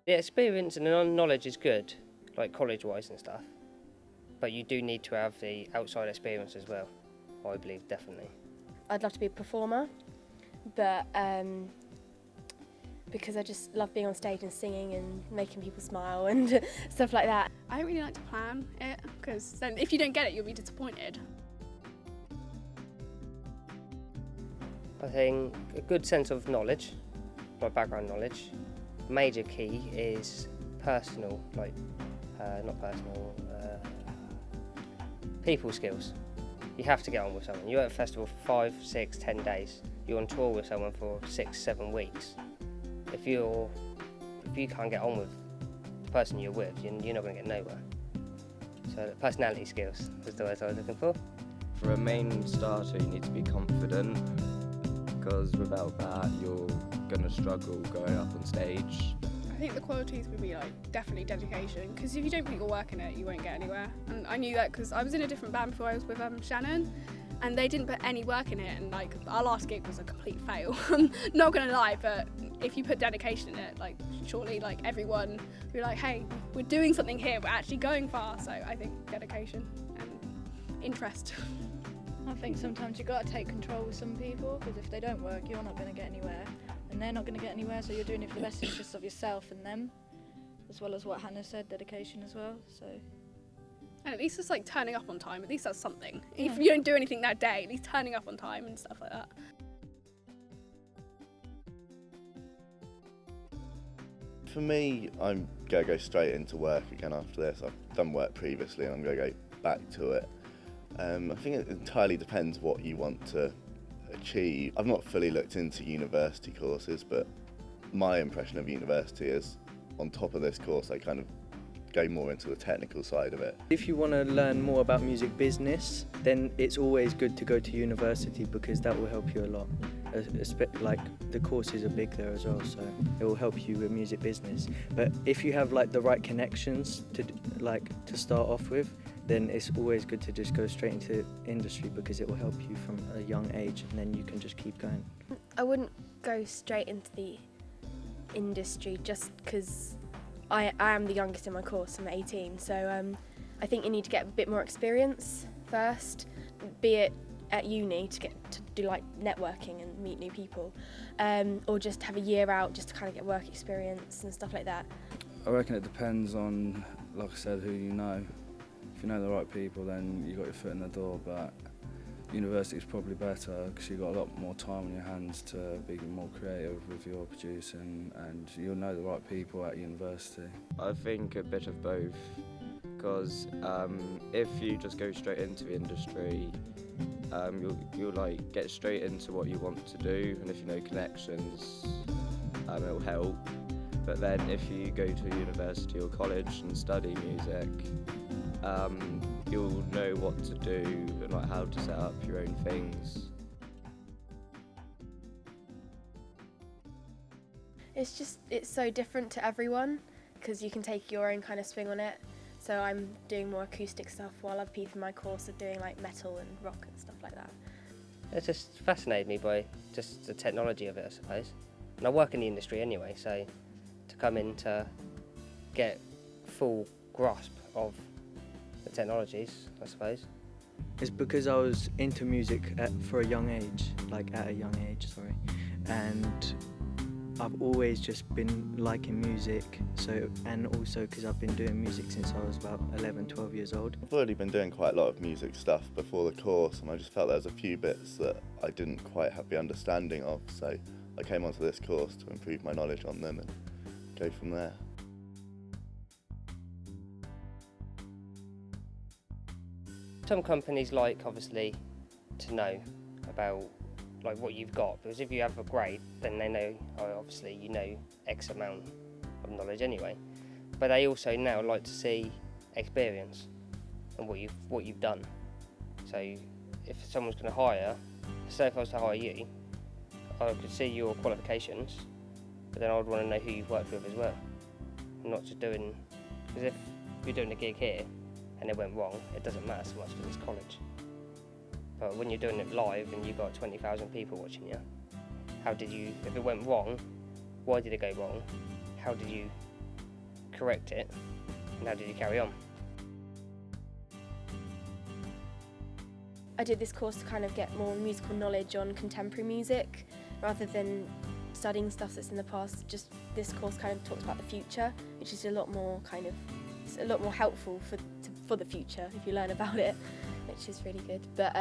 The experience and the knowledge is good, like college-wise and stuff, but you do need to have the outside experience as well, I believe, definitely. I'd love to be a performer, but because I just love being on stage and singing and making people smile and stuff like that. I don't really like to plan it, because then if you don't get it, you'll be disappointed. I think a good sense of knowledge, like background knowledge. Major key is personal, people skills. You have to get on with someone. You're at a festival for 5, 6, 10 days. You're on tour with someone for 6, 7 weeks. If you can't get on with the person you're with, you're not going to get nowhere. So personality skills was the word I was looking for. For a main starter, you need to be confident, because without that, you're going to struggle going up on stage. I think the qualities would be definitely dedication, because if you don't put your work in it, you won't get anywhere. And I knew that because I was in a different band before I was with Shannon, and they didn't put any work in it, and our last gig was a complete fail. I'm not going to lie, but if you put dedication in it, surely everyone will be like, hey, we're doing something here, we're actually going far. So I think dedication and interest. I think sometimes you've got to take control with some people, because if they don't work, you're not going to get anywhere, and they're not going to get anywhere, so you're doing it for the best interests of yourself and them, as well as what Hannah said, dedication as well. So. And at least it's turning up on time, at least that's something. Yeah. If you don't do anything that day, at least turning up on time and stuff like that. For me, I'm going to go straight into work again after this. I've done work previously and I'm going to go back to it. I think it entirely depends what you want to achieve. I've not fully looked into university courses, but my impression of university is on top of this course I kind of go more into the technical side of it. If you want to learn more about music business, then it's always good to go to university, because that will help you a lot. The courses are big there as well, so it will help you with music business. But if you have the right connections to start off with, then it's always good to just go straight into industry, because it will help you from a young age, and then you can just keep going. I wouldn't go straight into the industry just because I am the youngest in my course. I'm 18, so I think you need to get a bit more experience first, be it at uni to get to do networking and meet new people, or just have a year out just to kind of get work experience and stuff like that. I reckon it depends on, like I said, who you know. If you know the right people, then you got your foot in the door, but university is probably better because you've got a lot more time on your hands to be more creative with your producing, and you'll know the right people at university. I think a bit of both, because if you just go straight into the industry, you'll get straight into what you want to do, and if you know connections, it'll help. But then if you go to university or college and study music, you'll know what to do and how to set up your own things. It's so different to everyone, because you can take your own kind of swing on it. So I'm doing more acoustic stuff, while other people in my course are doing metal and rock and stuff like that. It just fascinated me by just the technology of it, I suppose. And I work in the industry anyway, so to come in to get full grasp of the technologies, I suppose. It's because I was into music at a young age, and I've always just been liking music, and also because I've been doing music since I was about 11, 12 years old. I've already been doing quite a lot of music stuff before the course, and I just felt there was a few bits that I didn't quite have the understanding of, so I came onto this course to improve my knowledge on them and go from there. Some companies obviously to know about what you've got, because if you have a grade, then they know, obviously you know X amount of knowledge anyway. But they also now like to see experience and what you've done. So if someone's going to hire, say if I was to hire you, I could see your qualifications, but then I would want to know who you've worked with as well. Not just doing, because if you're doing a gig here and it went wrong, it doesn't matter so much because it's college. But when you're doing it live and you've got 20,000 people watching you, if it went wrong, why did it go wrong? How did you correct it, and how did you carry on? I did this course to kind of get more musical knowledge on contemporary music rather than studying stuff that's in the past. Just this course kind of talks about the future, which is a lot more helpful for the future if you learn about it, which is really good. But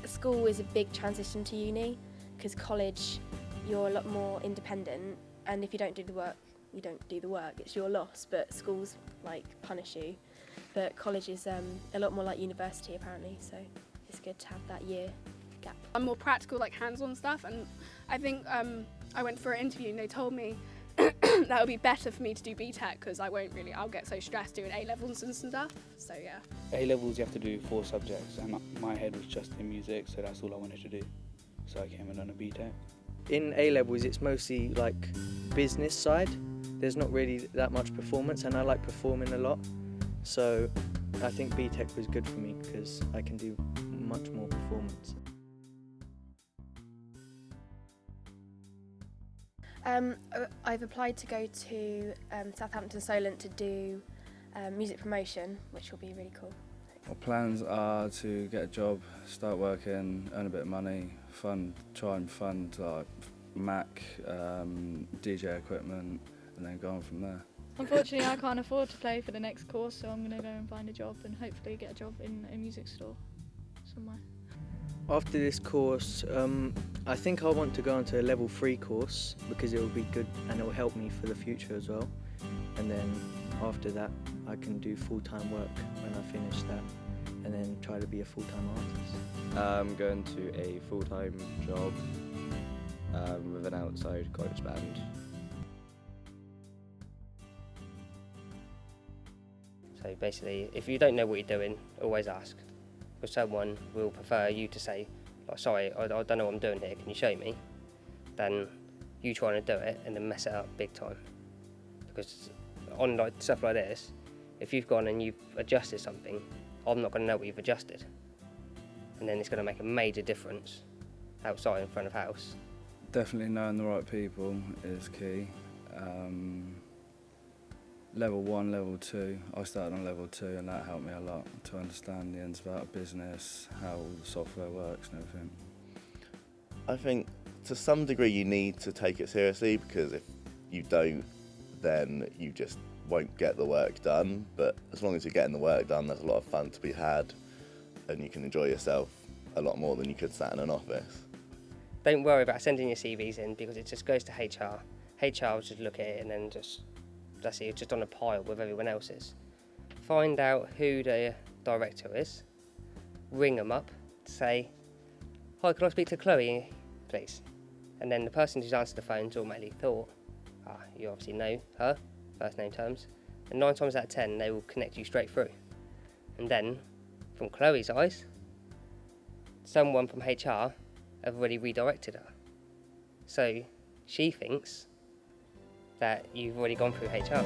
school is a big transition to uni, because college you're a lot more independent, and if you don't do the work, you don't do the work. It's your loss. But schools like punish you. But college is a lot more like university apparently, so it's good to have that year gap. I'm more practical, like hands-on stuff, and I think I went for an interview and they told me that would be better for me to do BTEC because I'll get so stressed doing A-levels and stuff, so yeah. A-levels you have to do 4 subjects, and my head was just in music, so that's all I wanted to do. So I came and done a BTEC. In A-levels it's mostly like business side. There's not really that much performance, and I like performing a lot. So I think BTEC was good for me because I can do much more performance. I've applied to go to Southampton Solent to do music promotion, which will be really cool. My plans are to get a job, start working, earn a bit of money, try and fund like Mac, DJ equipment, and then go on from there. Unfortunately, I can't afford to pay for the next course, so I'm going to go and find a job and hopefully get a job in a music store somewhere. After this course, I think I want to go onto a level 3 course because it will be good and it will help me for the future as well. And then after that, I can do full-time work when I finish that, and then try to be a full-time artist. I'm going to a full-time job with an outside college band. So basically, if you don't know what you're doing, always ask. Because someone will prefer you to say, like, sorry, I don't know what I'm doing here, can you show me? Than you trying to do it and then mess it up big time. Because on like stuff like this, if you've gone and you've adjusted something, I'm not going to know what you've adjusted. And then it's going to make a major difference outside in front of house. Definitely knowing the right people is key. Level 1, level 2, I started on level 2 and that helped me a lot to understand the ins and outs of business, how all the software works and everything. I think to some degree you need to take it seriously, because if you don't, then you just won't get the work done. But as long as you're getting the work done, there's a lot of fun to be had and you can enjoy yourself a lot more than you could sat in an office. Don't worry about sending your CVs in, because it just goes to HR. HR will just look at it and then that's it, it's just on a pile with everyone else's. Find out who the director is, ring them up, say, hi, could I speak to Chloe, please? And then the person who's answered the phone's automatically thought, you obviously know her, first name terms, and 9 times out of 10 they will connect you straight through. And then, from Chloe's eyes, someone from HR have already redirected her. So she thinks that you've already gone through HR.